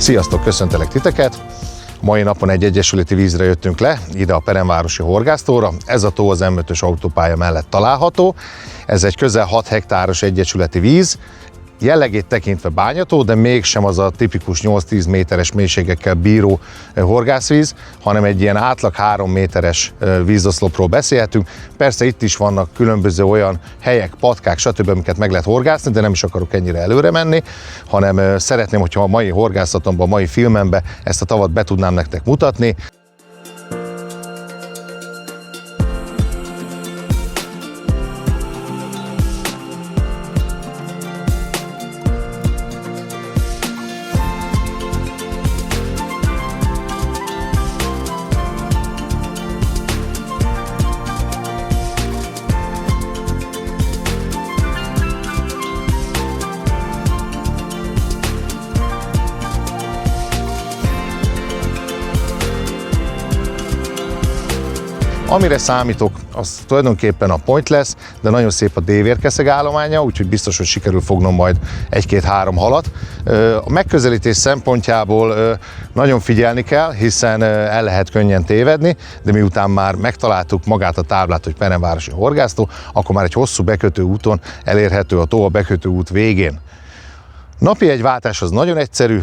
Sziasztok, köszöntelek titeket! Mai napon egy egyesületi vízre jöttünk le, ide a Peremvárosi Horgásztóra. Ez a tó az M5-ös autópálya mellett található. Ez egy közel 6 hektáros egyesületi víz. Jellegét tekintve bányató, de mégsem az a tipikus 8-10 méteres mélységekkel bíró horgászvíz, hanem egy ilyen átlag 3 méteres vízoszlopról beszélhetünk. Persze itt is vannak különböző olyan helyek, patkák, stb., amiket meg lehet horgászni, de nem is akarok ennyire előre menni, hanem szeretném, hogyha a mai horgászatomban, a mai filmemben ezt a tavat be tudnám nektek mutatni. Amire számítok, az tulajdonképpen a point lesz, de nagyon szép a dévérkeszeg állománya, úgyhogy biztos, hogy sikerül fognom majd 1-2-3 halat. A megközelítés szempontjából nagyon figyelni kell, hiszen el lehet könnyen tévedni, de miután már megtaláltuk magát a táblát, hogy Peremvárosi Horgásztó, akkor már egy hosszú bekötő úton elérhető a tó a bekötő út végén. Napi jegyváltás az nagyon egyszerű.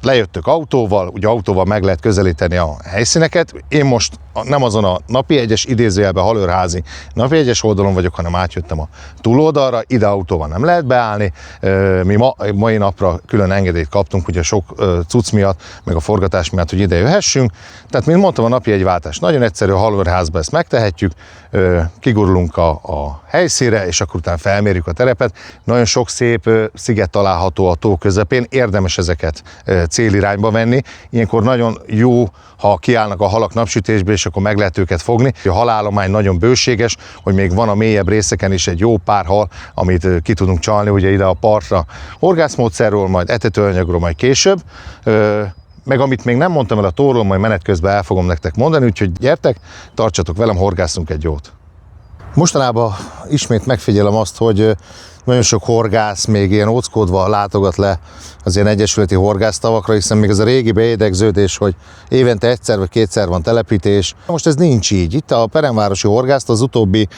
Lejöttök autóval, ugye autóval meg lehet közelíteni a helyszíneket. Én most nem azon a napi egyes idézőjelben halőrházi napi egyes oldalon vagyok, hanem átjöttem a túloldalra, ide autóval nem lehet beállni. Mi mai napra külön engedélyt kaptunk, ugye sok cucc miatt, meg a forgatás miatt, hogy ide jöhessünk. Tehát, mint mondtam, a napi jegyváltás nagyon egyszerű, a halőrházba ezt megtehetjük, kigurulunk a helyszínre, és akkor utána felmérjük a terepet. Nagyon sok szép sziget található a tó közepén, érdemes ezeket célirányba venni. Ilyenkor nagyon jó, ha kiállnak a halak napsütésbe, és akkor meg lehet őket fogni. A halállomány nagyon bőséges, hogy még van a mélyebb részeken is egy jó pár hal, amit ki tudunk csalni ugye ide a partra. Horgászmódszerről, majd etetőanyagról majd később. Meg amit még nem mondtam el a tóról, majd menet közben el fogom nektek mondani, úgyhogy gyertek, tartsatok velem, horgászunk egy jót. Mostanában ismét megfigyelem azt, hogy nagyon sok horgász még ilyen óckodva látogat le az ilyen egyesületi horgásztavakra, hiszen még ez a régi beidegződés, hogy évente egyszer vagy kétszer van telepítés. Most ez nincs így. Itt a Peremvárosi Horgászt az utóbbi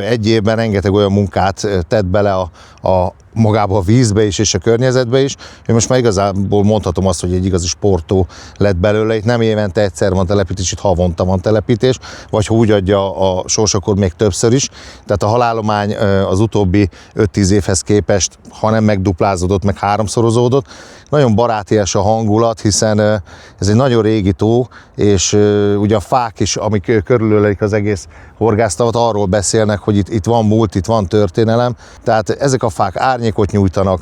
egy évben rengeteg olyan munkát tett bele a magába a vízbe is és a környezetbe is. Én most már igazából mondhatom azt, hogy egy igazi sporttó lett belőle. Itt nem évente egyszer van telepítés, itt havonta van telepítés, vagy ha úgy adja a sors, akkor még többször is. Tehát a halállomány az utóbbi 5-10 évhez képest, ha nem megduplázódott, meg háromszorozódott. Nagyon barátias a hangulat, hiszen ez egy nagyon régi tó, és ugye a fák is, amik körülölelik az egész horgásztavat, arról beszélnek, hogy itt van múlt, itt van történelem. Tehát ezek a fák árnyékot nyújtanak,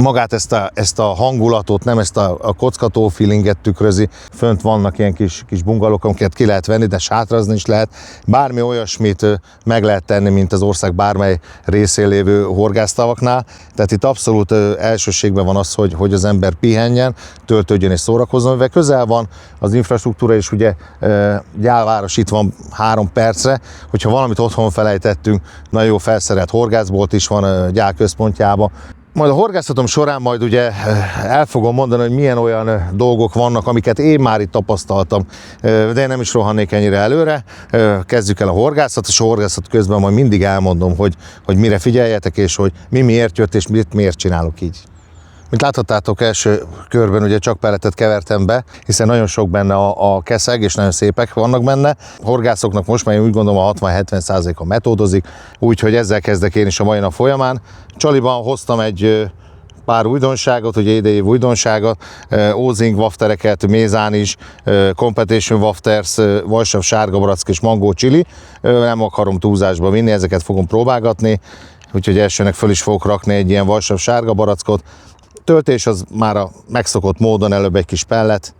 magát ezt a hangulatot, nem ezt a kockató feelinget tükrözi. Fönt vannak ilyen kis bungalók, amiket ki lehet venni, de sátrazni is lehet. Bármi olyasmit meg lehet tenni, mint az ország bármely részén lévő horgásztavaknál. Tehát itt abszolút elsőségben van az, hogy az ember pihenjen, töltődjön és szórakozzon, mivel közel van az infrastruktúra, és ugye Gyálváros itt van 3 percre, hogyha valamit otthon felejtettünk, nagyon jó felszerelt horgászbolt is van Gyál központjában. Majd a horgászatom során majd ugye el fogom mondani, hogy milyen olyan dolgok vannak, amiket én már itt tapasztaltam, de én nem is rohannék ennyire előre. Kezdjük el a horgászat, és a horgászat közben majd mindig elmondom, hogy mire figyeljetek, és hogy mi miért jött, és miért csinálok így. Mint láthattátok, első körben ugye csak pelletet kevertem be, hiszen nagyon sok benne a keszeg, és nagyon szépek vannak benne. A horgászoknak most már úgy gondolom a 60-70%-a metódozik, úgyhogy ezzel kezdek én is a mai nap folyamán. Csaliban hoztam egy pár újdonságot, ugye idei újdonságot, Ózing waftereket, Mézán is, Competition wafters, vajsav sárga barack és mangó chili. Nem akarom túlzásba vinni, ezeket fogom próbálgatni, úgyhogy elsőnek föl is fogok rakni egy ilyen vajsav sárga barackot. Töltés az már a megszokott módon, előbb egy kis pellet.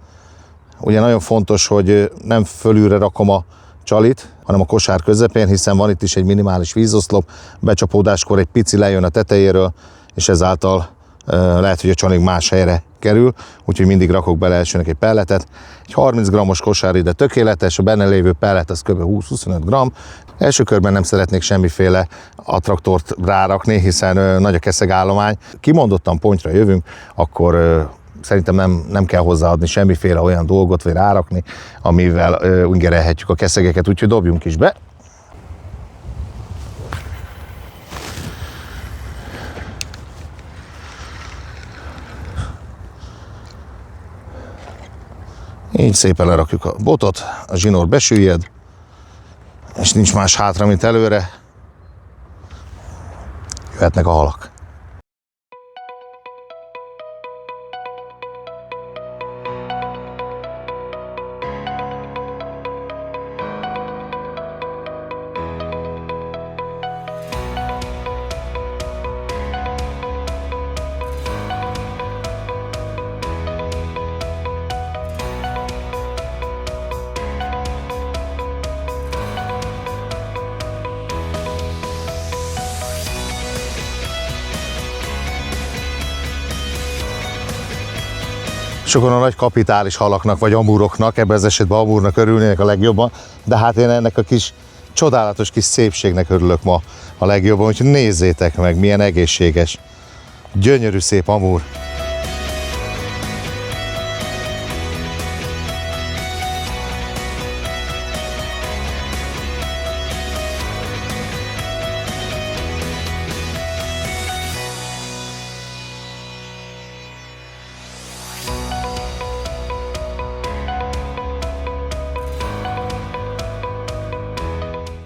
Ugye nagyon fontos, hogy nem fölülre rakom a csalit, hanem a kosár közepén, hiszen van itt is egy minimális vízoszlop, becsapódáskor egy pici lejön a tetejéről, és ezáltal lehet, hogy a csanig más helyre kerül, úgyhogy mindig rakok bele elsőnek egy pelletet. Egy 30 g-os kosár ide tökéletes, a benne lévő pellet az kb. 20-25 g. Első körben nem szeretnék semmiféle attraktort rárakni, hiszen nagy a keszegállomány. Kimondottan pontra jövünk, akkor szerintem nem kell hozzáadni semmiféle olyan dolgot, vagy rárakni, amivel ingerelhetjük a keszegeket, úgyhogy dobjunk is be. Így szépen lerakjuk a botot, a zsinór besüllyed, és nincs más hátra, mint előre. Jöhetnek a halak. Sokan a nagy kapitális halaknak, vagy amúroknak, ebben az esetben amúrnak örülnének a legjobban, de hát én ennek a kis csodálatos kis szépségnek örülök ma a legjobban, úgyhogy nézzétek meg, milyen egészséges, gyönyörű szép amúr.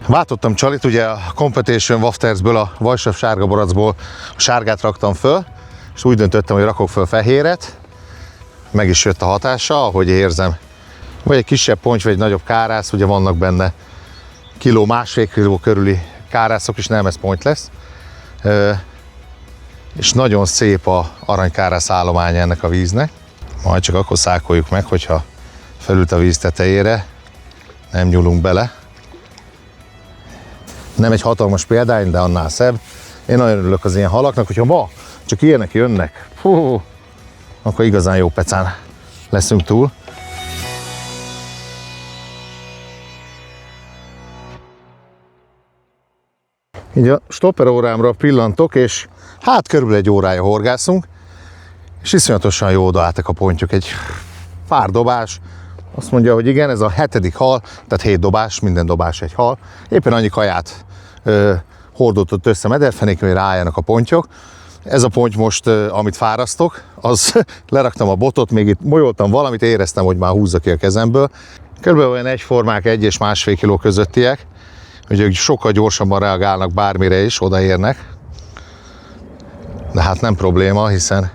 Váltottam csalit, ugye a Competition Waftersből, a vajsav sárga boracból a sárgát raktam föl, és úgy döntöttem, hogy rakok föl fehéret. Meg is jött a hatása, ahogy érzem. Vagy egy kisebb ponty, vagy egy nagyobb kárász, ugye vannak benne kiló, másfél kiló körüli kárászok is, nem ez ponty lesz. És nagyon szép a aranykárász állománya ennek a víznek. Majd csak akkor szákoljuk meg, hogyha felült a víz tetejére, nem nyúlunk bele. Nem egy hatalmas példány, de annál szebb. Én nagyon örülök az ilyen halaknak, hogyha ma csak ilyenek jönnek, akkor igazán jó pecán leszünk túl. Így a stopper órámra pillantok, és hát körülbelül egy órája horgászunk, és iszonyatosan jó odaálltak a pontyok. Egy pár dobás, azt mondja, hogy igen, ez a 7. hal, tehát 7 dobás, minden dobás egy hal. Éppen annyi kaját hordott össze mederfenéken, hogy ráálljanak a pontyok. Ez a ponty most, amit fárasztok, az leraktam a botot, még itt molyoltam valamit, éreztem, hogy már húzza ki a kezemből. Körülbelül olyan egyformák, 1 és másfél kiló közöttiek, hogy sokkal gyorsabban reagálnak bármire is, odaérnek. De hát nem probléma, hiszen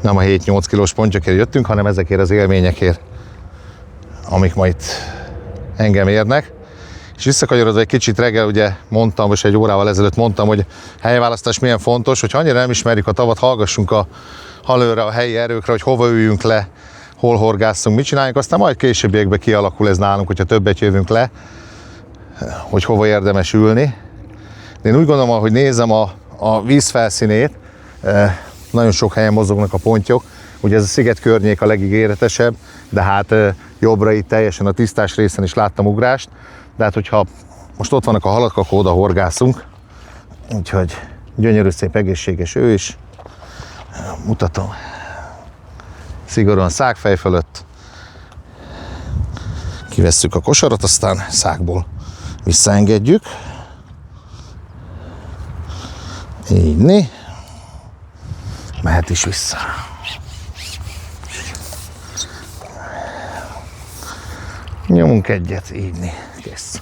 nem a 7-8 kilós pontyokért jöttünk, hanem ezekért az élményekért, amik ma itt engem érnek. És visszakanyarodva egy kicsit reggel, ugye mondtam, és egy órával ezelőtt mondtam, hogy helyválasztás milyen fontos, hogy annyira nem ismerjük a tavat, hallgassunk a halőre, a helyi erőkre, hogy hova üljünk le, hol horgászunk, mit csináljunk, aztán majd későbbiekben kialakul ez nálunk, hogyha többet jövünk le, hogy hova érdemes ülni. De én úgy gondolom, hogy nézem a víz felszínét, nagyon sok helyen mozognak a pontyok, ugye ez a sziget környék a legígéretesebb, de hát jobbra itt teljesen a tisztás részen is láttam ugrást, de hát hogyha most ott vannak a halak, akkor oda horgászunk, úgyhogy gyönyörű szép egészséges ő is, mutatom, szigorúan szágfej fölött, kivesszük a kosarat, aztán szágból visszaengedjük, így mehet is vissza. Nyomunk egyet, így kész.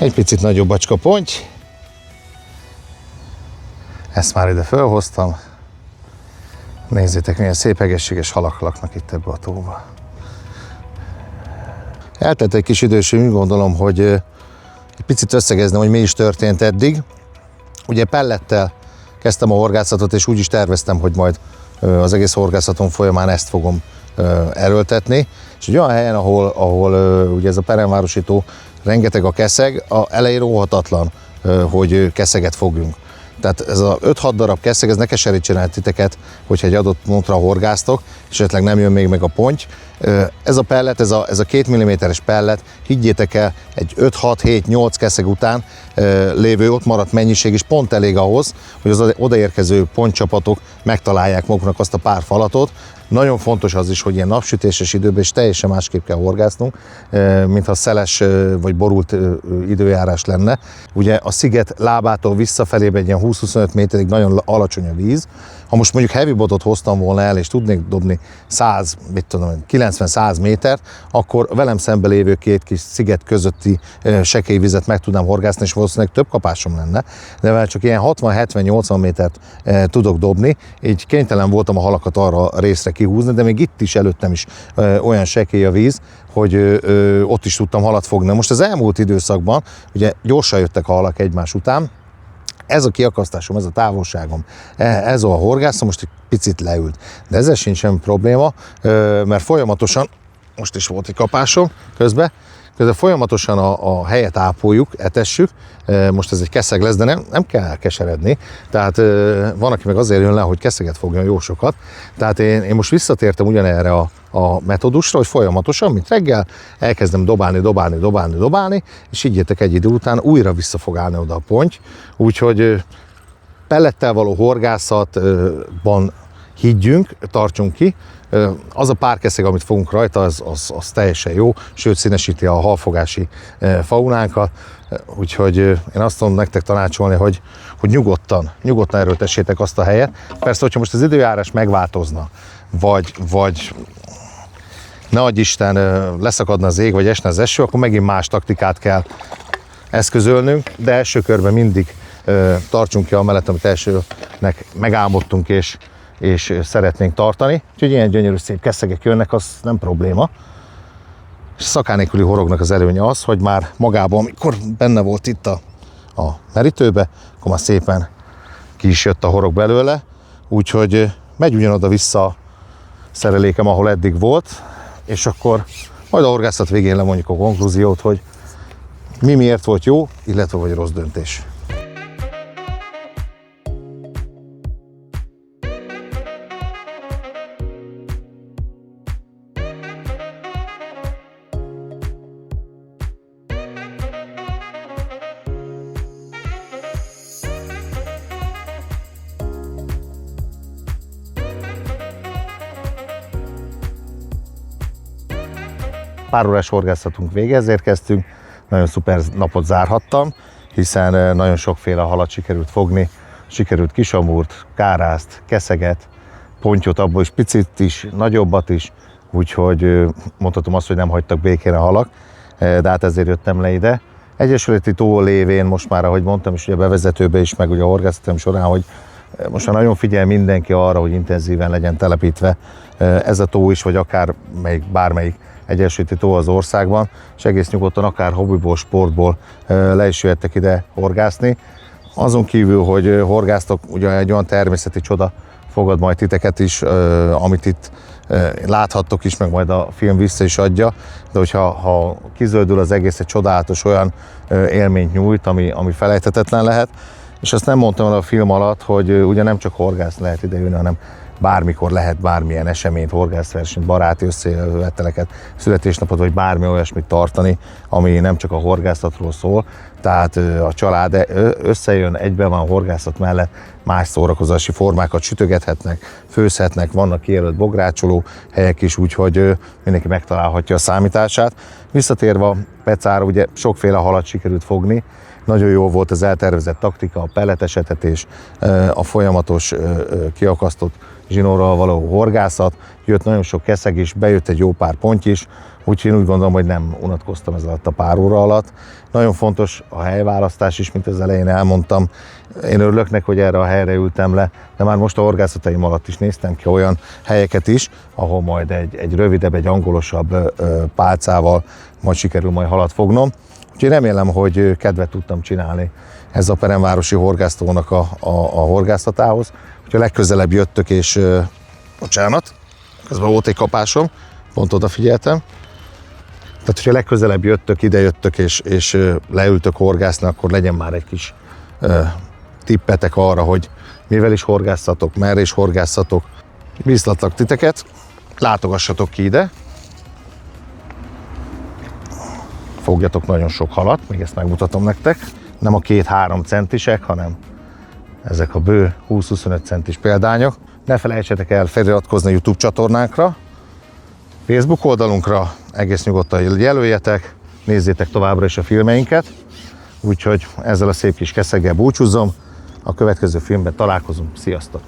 Egy picit nagyobb bacska ponty. Ezt már ide fölhoztam. Nézzétek, milyen szép egészséges halak laknak itt ebbe a tóba. Eltelt egy kis idő, és úgy gondolom, hogy egy picit összegeznem, hogy mi is történt eddig. Ugye pellettel kezdtem a horgászatot, és úgy is terveztem, hogy majd az egész horgászaton folyamán ezt fogom erőltetni. És egy olyan helyen, ahol ugye ez a peremvárosi tó, rengeteg a keszeg, a elején óhatatlan, hogy keszeget fogjunk. Tehát ez a 5-6 darab keszeg, ez ne keserítsen el titeket, hogyha egy adott pontra horgáztok, és esetleg nem jön még meg a ponty. Ez a pellet, ez a 2 mm-es pellet, higgyétek el, egy 5-6-7-8 keszeg után lévő ott maradt mennyiség is pont elég ahhoz, hogy az odaérkező pontycsapatok megtalálják maguknak azt a pár falatot. Nagyon fontos az is, hogy ilyen napsütéses időben is teljesen másképp kell horgásznunk, mintha szeles vagy borult időjárás lenne. Ugye a sziget lábától visszafelében egy ilyen 20-25 méterig nagyon alacsony a víz. Ha most mondjuk heavy botot hoztam volna el, és tudnék dobni 90-100 métert, akkor velem szembe lévő két kis sziget közötti sekély vizet meg tudnám horgászni, és valószínűleg több kapásom lenne. De mivel csak ilyen 60-70-80 métert tudok dobni, így kénytelen voltam a halakat arra a részre kihúzni, de még itt is előttem is olyan sekély a víz, hogy ott is tudtam halat fogni. Most az elmúlt időszakban ugye gyorsan jöttek a halak egymás után, ez a kiakasztásom, ez a távolságom, ez a horgászom most egy picit leült. De ezzel sincs semmi probléma, mert folyamatosan, most is volt egy kapásom közben folyamatosan a helyet ápoljuk, etessük. Most ez egy keszeg lesz, de nem kell keseredni. Tehát van, aki meg azért jön le, hogy keszeget fogjon jó sokat. Tehát én most visszatértem ugyanerre a metódusra, hogy folyamatosan, mint reggel, elkezdem dobálni, és higgyétek, egy idő után újra vissza fog állni oda a ponty. Úgyhogy pellettel való horgászatban higgyünk, tartsunk ki. Az a pár keszeg, amit fogunk rajta, az teljesen jó, sőt színesíti a halfogási faunánkat. Úgyhogy én azt tudom nektek tanácsolni, hogy nyugodtan erőltessétek azt a helyet. Persze, hogyha most az időjárás megváltozna, vagy ne adj Isten, leszakadna az ég, vagy esne az eső, akkor megint más taktikát kell eszközölnünk, de első körben mindig tartsunk ki amellett, amit elsőnek megálmodtunk, és szeretnénk tartani. Úgyhogy ilyen gyönyörű szép keszegek jönnek, az nem probléma. És szakán nélküli horognak az előnye az, hogy már magában, amikor benne volt itt a merítőbe, akkor már szépen ki is jött a horog belőle. Úgyhogy megy ugyanoda vissza a szerelékem, ahol eddig volt, és akkor majd a horgászat végén lemondjuk a konklúziót, hogy miért volt jó, illetve vagy rossz döntés. Pár órás horgászatunk végéhez érkeztünk, nagyon szuper napot zárhattam, hiszen nagyon sokféle halat sikerült fogni, sikerült kisamúrt, kárászt, keszeget, pontyot, abból is picit is, nagyobbat is, úgyhogy mondhatom azt, hogy nem hagytak békén a halak, de hát ezért jöttem le ide. Egyesületi tó lévén most már, ahogy mondtam is, ugye a bevezetőbe is, meg ugye a horgászatom során, hogy most már nagyon figyel mindenki arra, hogy intenzíven legyen telepítve ez a tó is, vagy akár bármelyik egyesületi tó az országban, és egész nyugodtan akár hobbiból, sportból le is jöhettek ide horgászni. Azon kívül, hogy horgásztok, ugye egy olyan természeti csoda fogad majd titeket is, amit itt láthattok is, meg majd a film vissza is adja, de hogyha kizöldül az egész, egy csodálatos olyan élményt nyújt, ami felejthetetlen lehet. És azt nem mondtam el a film alatt, hogy ugye nem csak horgász lehet ide jönni, hanem bármikor lehet bármilyen eseményt, horgászversenyt, baráti összejöveteleket, születésnapot, vagy bármi olyasmit tartani, ami nem csak a horgászatról szól. Tehát a család összejön, egyben van horgászat mellett, más szórakozási formákat sütögethetnek, főzhetnek, vannak kijelölt bográcsoló helyek is, úgyhogy mindenki megtalálhatja a számítását. Visszatérve a pecára, ugye sokféle halat sikerült fogni, nagyon jó volt az eltervezett taktika, a pelletesetetés, a folyamatos kiakasztott zsinórral való horgászat, jött nagyon sok keszeg is, bejött egy jó pár ponty is, úgyhogy én úgy gondolom, hogy nem unatkoztam ez alatt a pár óra alatt. Nagyon fontos a helyválasztás is, mint az elején elmondtam. Én örülök neki, hogy erre a helyre ültem le, de már most a horgászataim alatt is néztem ki olyan helyeket is, ahol majd egy rövidebb, egy angolosabb pálcával majd sikerül majd halat fognom. Úgyhogy remélem, hogy kedvet tudtam csinálni ez a Peremvárosi Horgásztónak a horgászatához. Hogyha legközelebb jöttök, és bocsánat, közben volt egy kapásom, pont odafigyeltem. Tehát, hogyha legközelebb jöttök, ide jöttök, és leültök horgászni, akkor legyen már egy kis tippetek arra, hogy mivel is horgászatok, merre is horgászatok. Bíztatlak titeket, látogassatok ki ide. Fogjatok nagyon sok halat, még ezt megmutatom nektek. Nem a 2-3 centisek, hanem ezek a bő 20-25 centis példányok. Ne felejtsetek el feliratkozni a YouTube csatornánkra, Facebook oldalunkra, egész nyugodtan jelöljetek, nézzétek továbbra is a filmeinket. Úgyhogy ezzel a szép kis keszeggel búcsúzom, a következő filmben találkozunk, sziasztok!